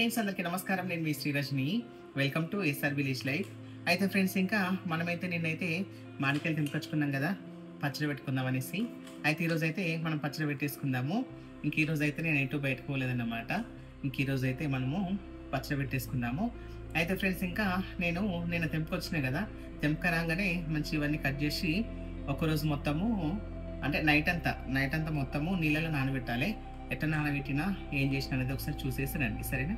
Friends అందరికీ నమస్కారం. నేను మీ Srirajani. Welcome to SR village life. అయితే ఫ్రెండ్స్ ఇంకా మనమైతే నిన్నైతే మామిడికాయలు తెంపుకొచ్చుకున్నాం కదా పచ్చడి పెట్టుకుందాం అనేసి. అయితే ఈరోజు అయితే మనం పచ్చడి పెట్టేసుకుందాము. ఇంక ఈరోజు అయితే నేను ఎటు బయటకు పోలేదన్నమాట. ఇంక ఈరోజు అయితే మనము పచ్చడి పెట్టేసుకుందాము. అయితే ఫ్రెండ్స్ ఇంకా నేను తెంపుకొచ్చినా కదా, తెంపకరాగానే మంచి ఇవన్నీ కట్ చేసి ఒకరోజు మొత్తము అంటే నైట్ అంతా మొత్తము నీళ్ళలో నానబెట్టాలి. ఎట్లా నానబెట్టినా ఏం చేసిన అనేది ఒకసారి చూసేసి రండి, సరేనా?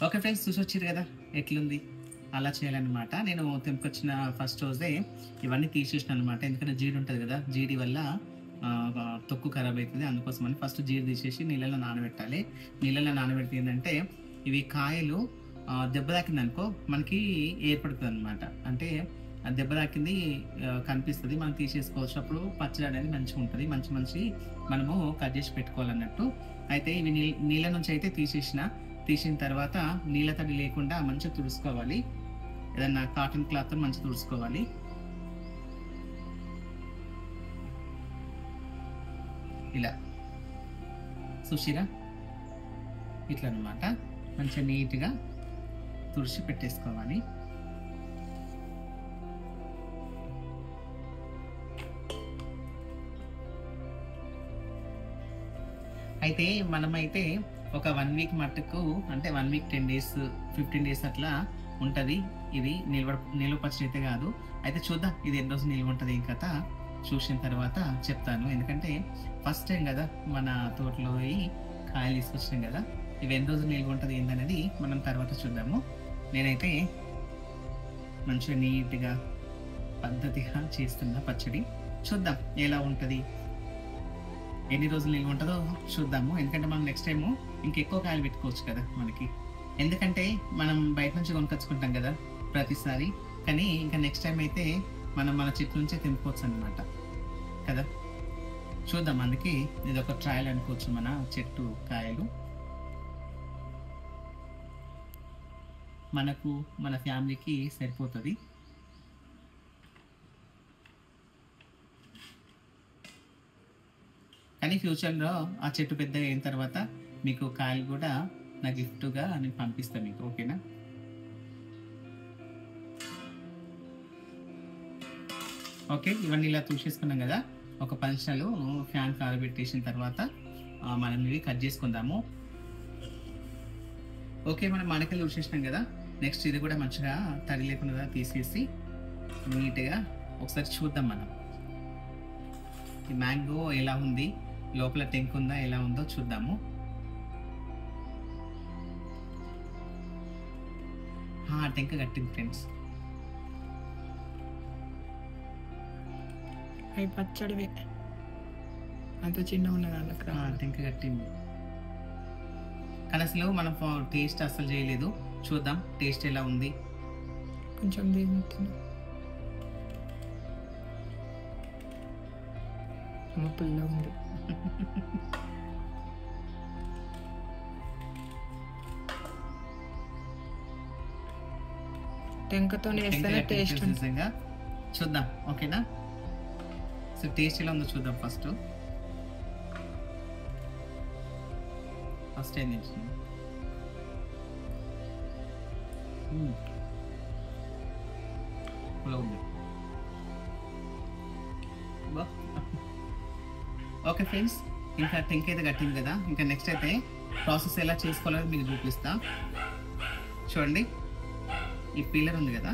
ఓకే ఫ్రెండ్స్, చూసొచ్చారు కదా ఎట్లుంది. అలా చేయాలన్నమాట. నేను తెంపుకొచ్చిన ఫస్ట్ రోజే ఇవన్నీ తీసేసిన అనమాట. ఎందుకంటే జీడి ఉంటుంది కదా, జీడి వల్ల తొక్కు ఖరాబ్ అవుతుంది. అందుకోసమని ఫస్ట్ జీడి తీసేసి నీళ్ళలో నానబెట్టాలి. నీళ్ళలో నానబెడితే ఏంటంటే ఇవి కాయలు దెబ్బ తాకింది అనుకో మనకి ఏర్పడుతుంది అనమాట. అంటే దెబ్బ తాకింది కనిపిస్తుంది, మనం తీసేసుకోవచ్చు. అప్పుడు పచ్చడి అనేది మంచిగా ఉంటుంది. మంచి మనము కట్ చేసి పెట్టుకోవాలన్నట్టు. అయితే ఇవి నీళ్ళ నుంచి అయితే తీసిన తర్వాత నీళ్ళ తడి లేకుండా మంచిగా తుడుచుకోవాలి. ఏదన్నా కాటన్ క్లాత్ మంచిగా తుడుచుకోవాలి. ఇలా చూసిరా, ఇట్లా అనమాట. మంచిగా నీట్గా తుడిచి పెట్టేసుకోవాలి. అయితే మనమైతే ఒక 1 వీక్ మట్టుకు, అంటే 1 వీక్ 10 డేస్ 15 డేస్ అట్లా ఉంటుంది. ఇది నిల్వ పచ్చడి అయితే కాదు. అయితే చూద్దాం ఇది ఎన్ని రోజులు నిల్వ ఉంటుంది. కథ చూసిన తర్వాత చెప్తాను. ఎందుకంటే ఫస్ట్ టైం కదా మన తోటలో కాయలు తీసుకొచ్చినాం కదా, ఇవి ఎన్ని రోజులు నిల్వ ఉంటుంది ఏంటనేది మనం తర్వాత చూద్దాము. నేనైతే మంచిగా నీట్గా పద్ధతిగా చేస్తున్నా పచ్చడి. చూద్దాం ఎలా ఉంటుంది, ఎన్ని రోజులు నిల్వ ఉంటుందో చూద్దాము. ఎందుకంటే మనం నెక్స్ట్ టైము ఇంకెక్కువ కాయలు పెట్టుకోవచ్చు కదా మనకి. ఎందుకంటే మనం బయట నుంచి కొనుక్కొచ్చుకుంటాం కదా ప్రతిసారి. కానీ ఇంకా నెక్స్ట్ టైం అయితే మనం మన చెట్టు నుంచే తెంపుకోవచ్చు అనమాట కదా. చూద్దాం, అందుకే ఇది ఒక ట్రయల్ అనుకోవచ్చు. మన చెట్టు కాయలు మనకు మన ఫ్యామిలీకి సరిపోతుంది. కానీ ఫ్యూచర్లో ఆ చెట్టు పెద్దగా అయిన తర్వాత మీకు కాయలు కూడా నా గిఫ్ట్గా నేను పంపిస్తాను మీకు, ఓకేనా? ఓకే, ఇవన్నీ ఇలా చూసేసుకున్నాం కదా. ఒక 10 నిమిషాలు ఫ్యాన్ కారబెట్టేసిన తర్వాత మనం ఇవి కట్ చేసుకుందాము. ఓకే, మనం మామిడికాయలు చూసేసినాం కదా. నెక్స్ట్ ఇది కూడా మంచిగా తడి లేకుండా తీసేసి నీట్గా ఒకసారి చూద్దాం. మనం ఈ మ్యాంగో ఎలా ఉంది, లోపల టెంక్ ఉందా, ఎలా ఉందో చూద్దాము. టెంక్ కట్టింది ఫ్రెండ్స్. అవి పచ్చడివే, అంత చిన్న ఉన్నది టెంక్ కట్టింది. కానీ అసలు మనం టేస్ట్ అసలు చేయలేదు. చూద్దాం టేస్ట్ ఎలా ఉంది. కొంచెం పుల్ల ఉంది. టెంకతో టేస్ట్ నిజంగా చూద్దాం, ఓకేనా? సో టేస్ట్ ఎలా ఉందో చూద్దాం. ఫస్ట్ ఏం తెచ్చింది. ఓకే ఫ్రెండ్స్, ఇంకా టెంక్ అయితే కట్టింది కదా. ఇంకా నెక్స్ట్ అయితే ప్రాసెస్ ఎలా చేసుకోవాలని మీకు చూపిస్తా. చూడండి, ఈ పీలర్ ఉంది కదా,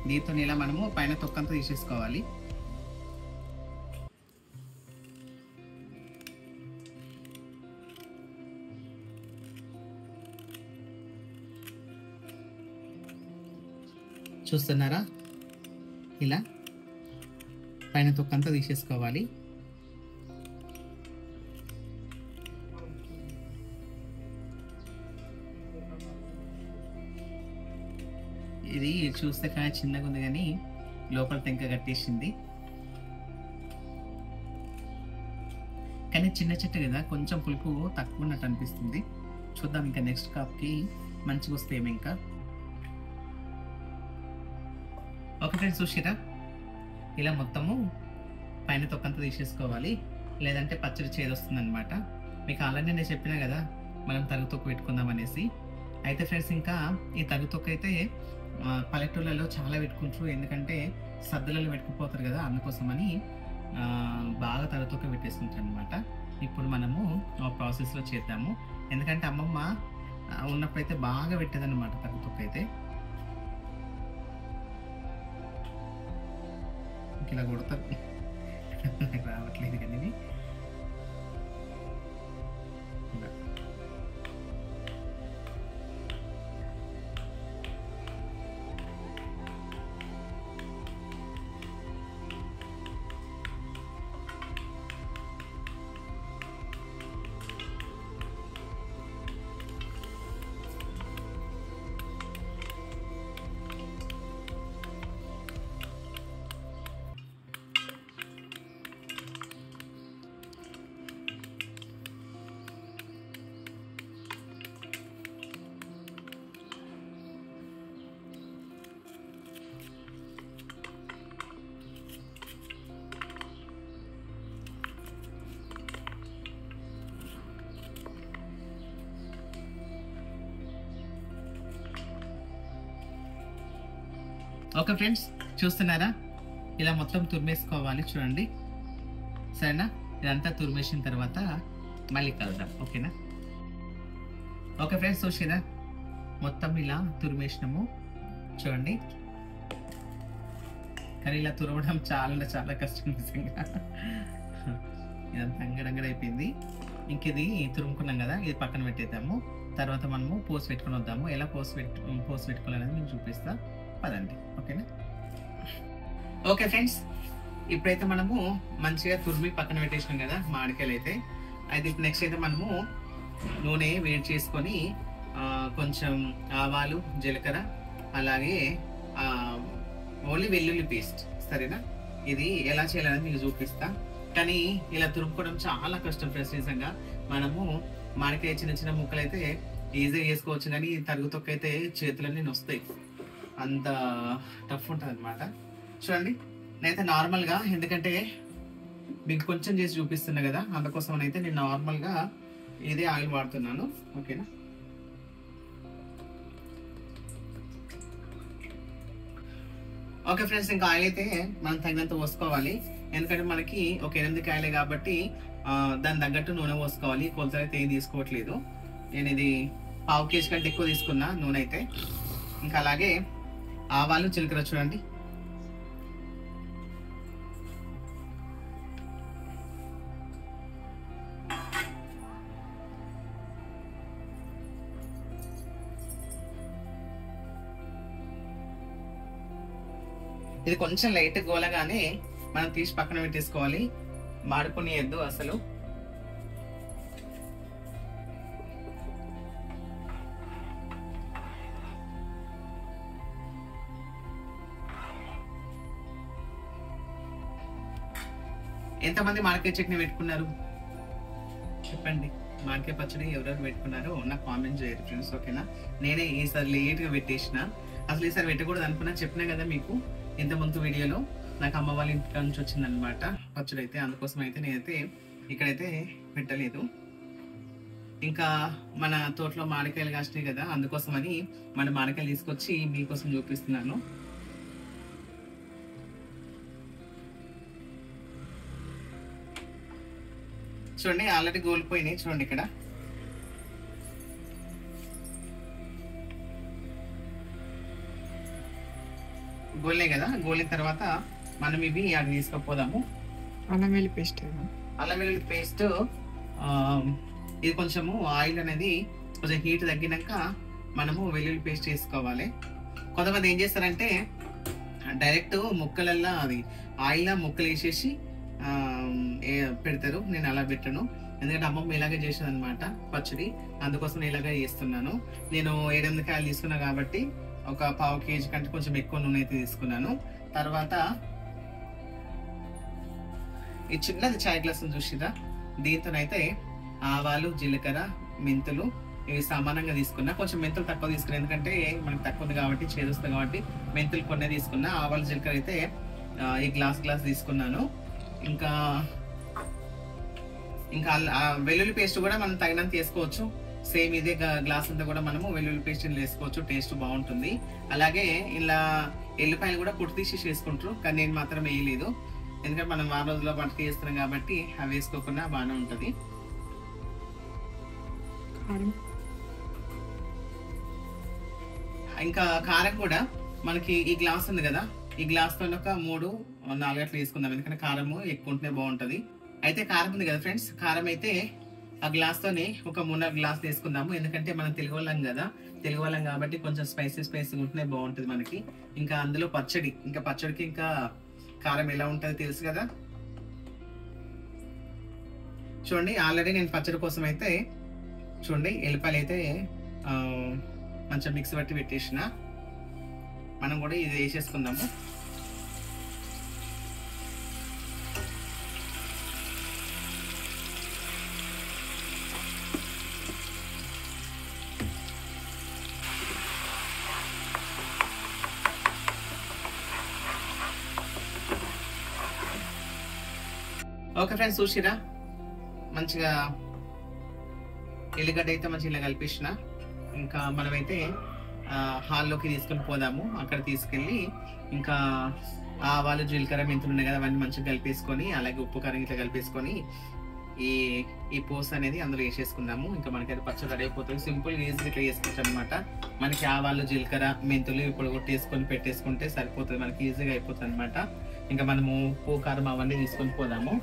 దీంతో ఇలా మనము పైన తొక్కంతా తీసేసుకోవాలి. చూస్తున్నారా, ఇలా పైన తొక్కంతా తీసేసుకోవాలి. ఇది చూస్తే కాయ చిన్నగా ఉంది కానీ లోపల టెంక కట్టేసింది. కానీ చిన్న చెట్టు కదా, కొంచెం పులుపు తక్కువ ఉన్నట్టు అనిపిస్తుంది. చూద్దాం ఇంకా నెక్స్ట్ కాప్కి మంచిగా వస్తేమో ఇంకా. ఓకే ఫ్రెండ్స్, చూసిరా ఇలా మొత్తము పైన తొక్కంతా తీసేసుకోవాలి, లేదంటే పచ్చడి చేదొస్తుంది అనమాట. మీకు ఆల్రెడీ నేను చెప్పినా కదా మనం తరుగుతొక్క పెట్టుకుందాం అనేసి. అయితే ఫ్రెండ్స్, ఇంకా ఈ తరుగుతొక్క అయితే పల్లెటూళ్ళలో చాలా పెట్టుకుంటారు, ఎందుకంటే సద్దులలో పెట్టుకుపోతారు కదా, అందుకోసమని బాగా తరుగుతొక్క పెట్టేసుకుంటారు అనమాట. ఇప్పుడు మనము ఆ ప్రాసెస్లో చేద్దాము, ఎందుకంటే అమ్మమ్మ ఉన్నప్పుడైతే బాగా పెట్టేదన్నమాట తరుగుతొక్క అయితే. ఇలా కొడతారు, రావట్లేదు కానీ ఇది. ఓకే ఫ్రెండ్స్, చూస్తున్నారా ఇలా మొత్తం తురిమేసుకోవాలి చూడండి, సరేనా? ఇదంతా తురిమేసిన తర్వాత మళ్ళీ కలుద్దాం, ఓకేనా? ఓకే ఫ్రెండ్స్, చూసిరా మొత్తం ఇలా తురిమేసినాము చూడండి. కానీ ఇలా తురవడం చాలా చాలా కష్టం నిజంగా. ఇదంతా అంగడంగడ అయిపోయింది. ఇంక ఇది తురుముకున్నాం కదా, ఇది పక్కన పెట్టేద్దాము. తర్వాత మనము పోసి పెట్టుకుని వద్దాము. ఎలా పోసి పెట్టుకోవాలనేది మీకు చూపిస్తా, పదండి, ఓకేనా? ఓకే ఫ్రెండ్స్, ఇప్పుడైతే మనము మంచిగా తురిమి పక్కన పెట్టేసినాం కదా మామిడికాయలు అయితే. ఇప్పుడు నెక్స్ట్ అయితే మనము నూనె వేడి చేసుకొని కొంచెం ఆవాలు, జీలకర్ర, అలాగే ఓన్లీ వెల్లుల్లి పేస్ట్, సరేనా? ఇది ఎలా చేయాలనేది మీకు చూపిస్తా. కానీ ఇలా తురుముకోవడం చాలా కష్టం ఫ్రెండ్స్ నిజంగా. మనము మామిడికాయ చిన్న చిన్న ముక్కలు అయితే ఈజీగా చేసుకోవచ్చు, కానీ తరుగుతొక్క అయితే చేతులన్నీ నొస్తాయి, అంత టఫ్ ఉంటుంది అనమాట. చూడండి, నేనైతే నార్మల్గా, ఎందుకంటే మీకు కొంచెం చేసి చూపిస్తున్నా కదా, అందుకోసం అయితే నేను నార్మల్గా ఇదే ఆయిల్ వాడుతున్నాను, ఓకేనా? ఓకే ఫ్రెండ్స్, ఇంకా ఆయిల్ అయితే మనం తగినంత పోసుకోవాలి, ఎందుకంటే మనకి ఒక 8 కాయలే కాబట్టి దాని తగ్గట్టు నూనె పోసుకోవాలి. కొలతలు అయితే ఏం తీసుకోవట్లేదు, నేను ఇది 1/2 కేజీ కంటే ఎక్కువ తీసుకున్నా నూనె అయితే. ఇంకా అలాగే ఆవాలు, జీలకర్ర చూడండి. ఇది కొంచెం లైట్ గోలగానే మనం తీసి పక్కన పెట్టేసుకోవాలి, మాడుకునేయద్దు అసలు. ఎంతమంది మామిడికాయ చట్నీ పెట్టుకున్నారు చెప్పండి? మామిడికాయ పచ్చడి ఎవరెవరు పెట్టుకున్నారో నాకు కామెంట్ చేయరు ఫ్రెండ్స్, ఓకేనా? నేనే ఈసారి లేట్గా పెట్టేసిన, అసలు ఈసారి పెట్టకూడదు అనుకున్నా, చెప్పినా కదా మీకు ఇంత ముందు వీడియోలో. నాకు అమ్మ వాళ్ళ ఇంటి నుంచి వచ్చింది అనమాట పచ్చడి అయితే, అందుకోసం అయితే నేనైతే ఇక్కడైతే పెట్టలేదు. ఇంకా మన తోటలో మామిడికాయలు కాసినాయి కదా, అందుకోసమని మన మామిడికాయలు తీసుకొచ్చి మీకోసం చూపిస్తున్నాను. చూడండి, ఆల్రెడీ గోలిపోయినాయి చూడండి. ఇక్కడ గోలినాయి కదా, గోలిన తర్వాత మనం ఇవి అది తీసుకుపోదాము. అల్లం వెల్లుల్లి పేస్ట్, అల్లం వెల్లుల్లి పేస్ట్. ఇది కొంచెము ఆయిల్ అనేది కొంచెం హీట్ తగ్గినాక మనము వెల్లుల్లి పేస్ట్ వేసుకోవాలి. కొంతమంది ఏం చేస్తారంటే డైరెక్ట్ ముక్కలల్లా అది ఆయిల్ ముక్కలు వేసేసి పెడతారు. నేను అలా పెట్టను, ఎందుకంటే అమ్మమ్మ ఇలాగే చేసేది అనమాట పచ్చడి, అందుకోసం నేను ఇలాగే చేస్తున్నాను. నేను 7-8 కాయలు తీసుకున్నా కాబట్టి ఒక పావు కేజీ కంటే కొంచెం ఎక్కువ నూనె అయితే తీసుకున్నాను. తర్వాత ఈ చిన్నది చాయ్ గ్లాస్ చూసిరా, దీంతోనైతే ఆవాలు, జీలకర్ర, మెంతులు ఇవి సమానంగా తీసుకున్నా. కొంచెం మెంతులు తక్కువ తీసుకున్నా, ఎందుకంటే మనకు తక్కువ ఉంది కాబట్టి, చేదుస్తుంది కాబట్టి మెంతులు కొన్ని తీసుకున్నా. ఆవాలు, జీలకర్ర అయితే ఈ గ్లాస్ తీసుకున్నాను. ఇంకా వెల్లుల్లి పేస్ట్ కూడా మనం తగినంత వేసుకోవచ్చు. సేమ్ ఇదే గ్లాస్ అంతా కూడా మనము వెల్లుల్లి పేస్ట్ వేసుకోవచ్చు, టేస్ట్ బాగుంటుంది. అలాగే ఇలా ఎల్లిపాయలు కూడా పొట్టు తీసి వేసుకుంటారు, కానీ నేను మాత్రం వేయలేదు, ఎందుకంటే మనం 4 రోజుల పాటు చేస్తున్నాం కాబట్టి అవి వేసుకోకుండా బాగానే ఉంటుంది. ఇంకా కారం కూడా మనకి ఈ గ్లాస్ ఉంది కదా, ఈ గ్లాస్ తో ఒక 3-4 అట్లా వేసుకుందాం, ఎందుకంటే కారము ఎక్కువ ఉంటేనే బాగుంటది. అయితే కారం ఉంది కదా ఫ్రెండ్స్, కారం అయితే ఆ గ్లాస్ తోనే ఒక 3 గ్లాస్ వేసుకుందాము, ఎందుకంటే మనం తెలుగు వాళ్ళం కదా, తెలుగు వాళ్ళం కాబట్టి కొంచెం స్పైసీ ఉంటేనే బాగుంటది మనకి. ఇంకా అందులో పచ్చడి, ఇంకా పచ్చడికి ఇంకా కారం ఎలా ఉంటుందో తెలుసు కదా. చూడండి, ఆల్రెడీ నేను పచ్చడి కోసం అయితే చూడండి ఎల్లిపాయలు అయితే మంచిగా మిక్స్ బట్టి పెట్టేసిన. మనం కూడా ఇది వేసేసుకుందాము. ఓకే ఫ్రెండ్స్, చూసిరా మంచిగా ఎల్లిగడ్డ అయితే మంచిగా ఇలా కలిపేసిన. ఇంకా మనమైతే హాల్లోకి తీసుకొని పోదాము. అక్కడ తీసుకెళ్ళి ఇంకా ఆవాలు, జీలకర్ర, మెంతులు ఉన్నాయి కదా, అవన్నీ మంచిగా కలిపేసుకొని, అలాగే ఉప్పు, కారం ఇట్లా కలిపేసుకొని ఈ పోస్ అనేది అందులో వేసేసుకుందాము. ఇంకా మనకైతే పచ్చడి రెడీ అయిపోతుంది. సింపుల్ ఈజీగా ఇట్లా చేసుకోవచ్చు అనమాట. మనకి ఆవాలు, జీలకర్ర, మెంతులు ఇప్పుడు కొట్టేసుకొని పెట్టేసుకుంటే సరిపోతుంది, మనకి ఈజీగా అయిపోతుంది అనమాట. ఇంకా మనము ఉప్పు, కారం అవన్నీ తీసుకొని పోదాము.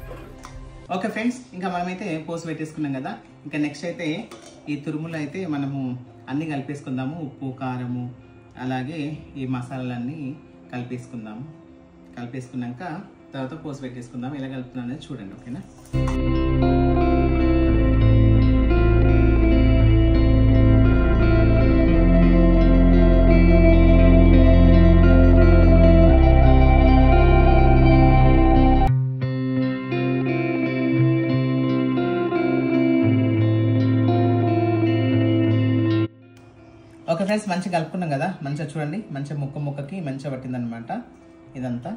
ఓకే ఫ్రెండ్స్, ఇంకా మనమైతే పోసి పెట్టేసుకున్నాం కదా. ఇంకా నెక్స్ట్ అయితే ఈ తురుములు అయితే మనము అన్నీ కలిపేసుకుందాము. ఉప్పు, కారము, అలాగే ఈ మసాలాలన్నీ కలిపేసుకుందాము. కలిపేసుకున్నాక తర్వాత పోసి పెట్టేసుకుందాము. ఎలా కలుపుతున్నాం అనేది చూడండి, ఓకేనా. ఓకే ఫ్రెండ్స్, మంచిగా కలుపుకున్నాం కదా. మంచిగా చూడండి, మంచిగా ముక్కకి మంచిగా పట్టిందనమాట ఇదంతా.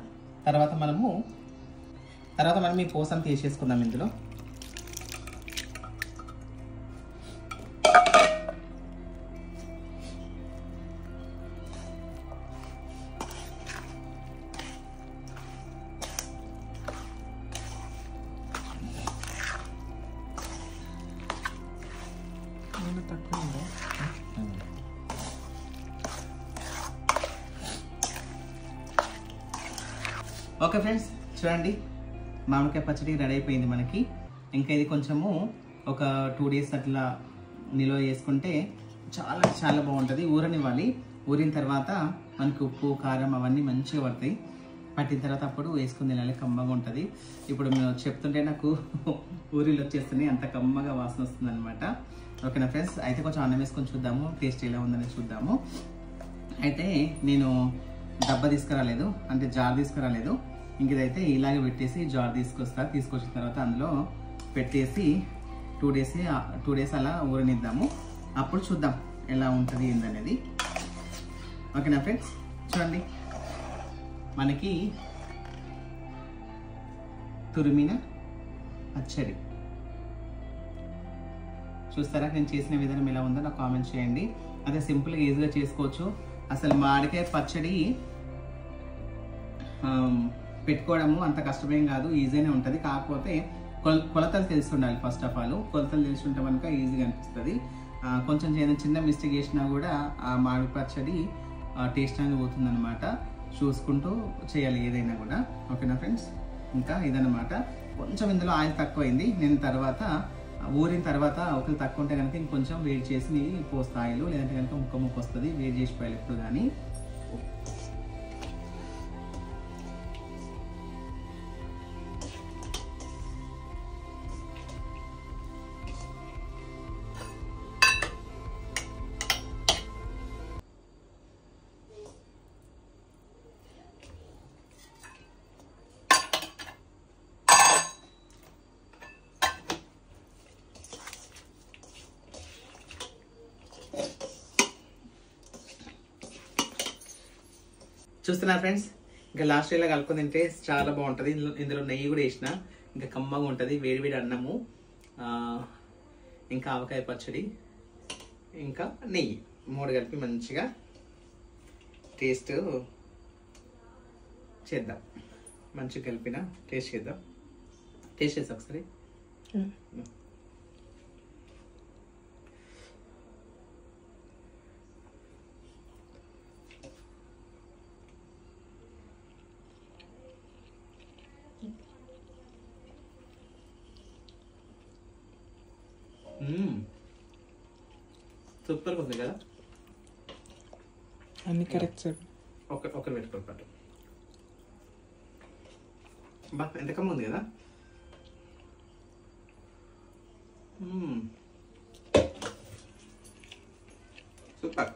తర్వాత మనం ఈ పోసంతా వేసేసుకుందాం ఇందులో. ఓకే ఫ్రెండ్స్, చూడండి మామిడికాయ పచ్చడి రెడీ అయిపోయింది మనకి. ఇంకా ఇది కొంచెము ఒక 2 డేస్ అట్లా నిల్వ చేసుకుంటే చాలా బాగుంటుంది. ఊరనివ్వాలి. ఊరిన తర్వాత మనకి ఉప్పు, కారం అవన్నీ మంచిగా పడతాయి. పట్టిన తర్వాత అప్పుడు వేసుకుని తినాలి, కమ్మగా ఉంటుంది. ఇప్పుడు మేము చెప్తుంటే నాకు ఊరిలో వచ్చేస్తున్నాయి, అంత కమ్మగా వాసన వస్తుంది అనమాట. ఓకేనా ఫ్రెండ్స్, అయితే కొంచెం అన్నం వేసుకొని చూద్దాము, టేస్ట్ ఎలా ఉందని చూద్దాము. అయితే నేను డబ్బా తీసుకురాలేదు, అంటే జార్ తీసుకురాలేదు. ఇంక ఇదైతే ఇలాగే పెట్టేసి జార్ తీసుకొచ్చిన తర్వాత అందులో పెట్టేసి 2 డేస్ అలా ఊరనిద్దాము. అప్పుడు చూద్దాం ఎలా ఉంటుంది ఏందనేది. ఓకేనా ఫ్రెండ్స్, చూడండి మనకి తురిమిన పచ్చడి చూస్తారా. నేను చేసిన విధానం ఎలా ఉందో నాకు కామెంట్ చేయండి. అదే సింపుల్గా ఈజీగా చేసుకోవచ్చు. అసలు మామిడికాయ పచ్చడి పెట్టుకోవడము అంత కష్టమేం కాదు, ఈజీగానే ఉంటుంది. కాకపోతే కొలతలు తెలిసి ఉండాలి. ఫస్ట్ ఆఫ్ ఆల్ కొలతలు తెలిసి ఉంటే కనుక ఈజీగా అనిపిస్తుంది. కొంచెం చిన్న మిస్టేక్ చేసినా కూడా ఆ మామిడి పచ్చడి టేస్ట్ అనేది పోతుంది అనమాట. చూసుకుంటూ చేయాలి ఏదైనా కూడా. ఓకేనా ఫ్రెండ్స్, ఇంకా ఇదన్నమాట. కొంచెం ఇందులో ఆయిల్ తక్కువైంది. నేను తర్వాత ఊరిన తర్వాత ఒకరు తక్కువ ఉంటే కనుక ఇంకొంచెం వేడి చేసి పోస్తా ఆయిల్, లేదంటే కనుక ముక్క వస్తుంది. వేడి చేసిపోయాలి ఎప్పుడు కానీ. చూస్తున్నా ఫ్రెండ్స్, ఇంకా లాస్ట్ ఇలా కలుపుకొని తింటే చాలా బాగుంటుంది. ఇందులో నెయ్యి కూడా వేసిన, ఇంకా కమ్మగా ఉంటుంది. వేడివేడి అన్నము, ఇంకా ఆవకాయ పచ్చడి, ఇంకా నెయ్యి 3 కలిపి మంచిగా టేస్ట్ చేద్దాం. మంచిగా కలిపిన టేస్ట్ చేద్దాం. టేస్ట్ చేద్దాం ఒకసారి. సూపర్గా ఉంది కదా. అన్ని కరెక్ట్ సార్. ఒకరు పెట్టుకోరు పాటు బా, ఎంత కమ్మ ఉంది కదా. సూపర్.